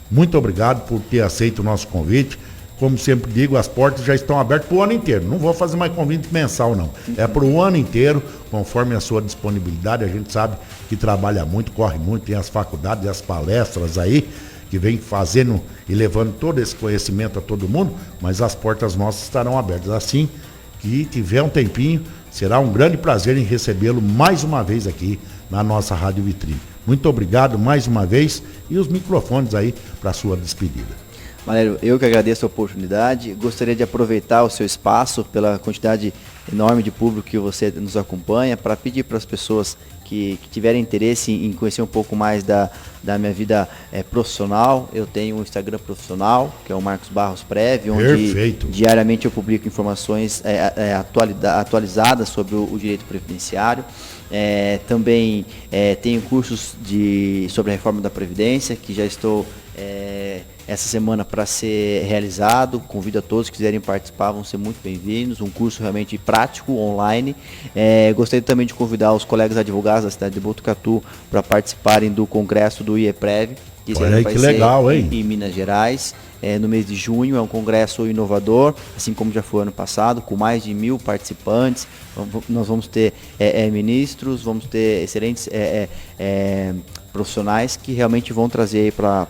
Muito obrigado por ter aceito o nosso convite. Como sempre digo, as portas já estão abertas para o ano inteiro. Não vou fazer mais convite mensal, não. É para o ano inteiro, conforme a sua disponibilidade. A gente sabe que trabalha muito, corre muito, tem as faculdades, as palestras aí, que vem fazendo e levando todo esse conhecimento a todo mundo, mas as portas nossas estarão abertas. Assim que tiver um tempinho, será um grande prazer em recebê-lo mais uma vez aqui na nossa Rádio Vitrine. Muito obrigado mais uma vez e os microfones aí para a sua despedida. Valério, eu que agradeço a oportunidade, gostaria de aproveitar o seu espaço pela quantidade enorme de público que você nos acompanha, para pedir para as pessoas que tiverem interesse em conhecer um pouco mais da minha vida profissional. Eu tenho um Instagram profissional, que é o Marcos Barros Prev, onde Perfeito. diariamente eu publico informações atualizadas sobre o direito previdenciário. Também tenho cursos sobre a reforma da Previdência, que já estou essa semana para ser realizado. Convido a todos que quiserem participar, vão ser muito bem-vindos. Um curso realmente prático, online. Gostaria também de convidar os colegas advogados da cidade de Botucatu para participarem do congresso do IEPREV, que Olha que legal, hein? Em Minas Gerais. No mês de junho, é um congresso inovador, assim como já foi ano passado, com mais de 1.000 participantes. Nós vamos ter ministros, vamos ter excelentes profissionais que realmente vão trazer para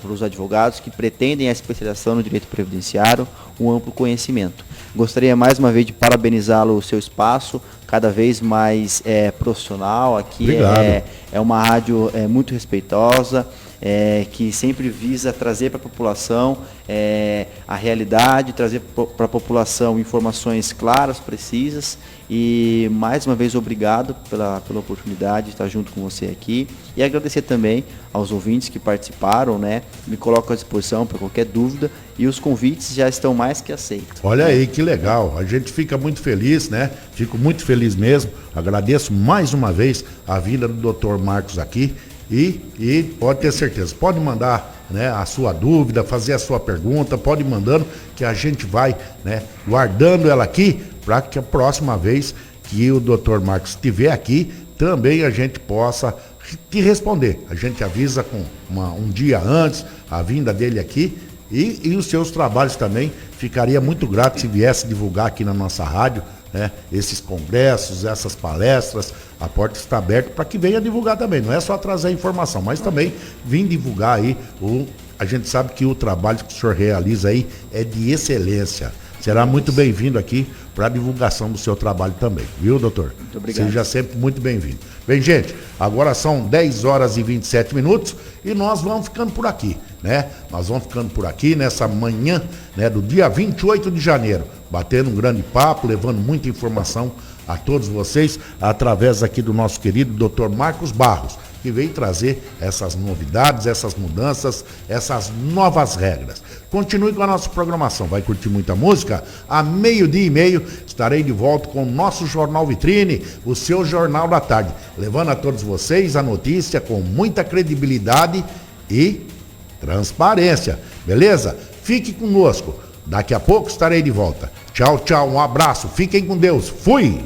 os advogados que pretendem a especialização no direito previdenciário um amplo conhecimento. Gostaria mais uma vez de parabenizá-lo, o seu espaço, cada vez mais profissional. Aqui é uma rádio muito respeitosa. que sempre visa trazer para a população a realidade, trazer para a população informações claras, precisas. E mais uma vez obrigado pela oportunidade de estar junto com você aqui e agradecer também aos ouvintes que participaram, né? Me coloco à disposição para qualquer dúvida e os convites já estão mais que aceitos. Olha aí que legal, a gente fica muito feliz, né? Fico muito feliz mesmo, agradeço mais uma vez a vinda do Dr. Marcos aqui e pode ter certeza, pode mandar, né, a sua dúvida, fazer a sua pergunta, pode ir mandando que a gente vai, né, guardando ela aqui para que a próxima vez que o Dr. Marcos estiver aqui, também a gente possa te responder. A gente avisa com um dia antes a vinda dele aqui e os seus trabalhos também. Ficaria muito grato se viesse divulgar aqui na nossa rádio, né, esses congressos, essas palestras. A porta está aberta para que venha divulgar também. Não é só trazer a informação, mas também vir divulgar aí. A gente sabe que o trabalho que o senhor realiza aí é de excelência. Será muito bem-vindo aqui para a divulgação do seu trabalho também, viu, doutor? Muito obrigado. Seja sempre muito bem-vindo. Bem, gente, agora são 10 horas e 27 minutos e nós vamos ficando por aqui, né? Nós vamos ficando por aqui nessa manhã, né, do dia 28 de janeiro, batendo um grande papo, levando muita informação a todos vocês, através aqui do nosso querido Dr. Marcos Barros, que veio trazer essas novidades, essas mudanças, essas novas regras. Continue com a nossa programação, vai curtir muita música? À 12:30 estarei de volta com o nosso Jornal Vitrine, o seu Jornal da Tarde, levando a todos vocês a notícia com muita credibilidade e transparência, beleza? Fique conosco, daqui a pouco estarei de volta. Tchau, tchau, um abraço, fiquem com Deus, fui!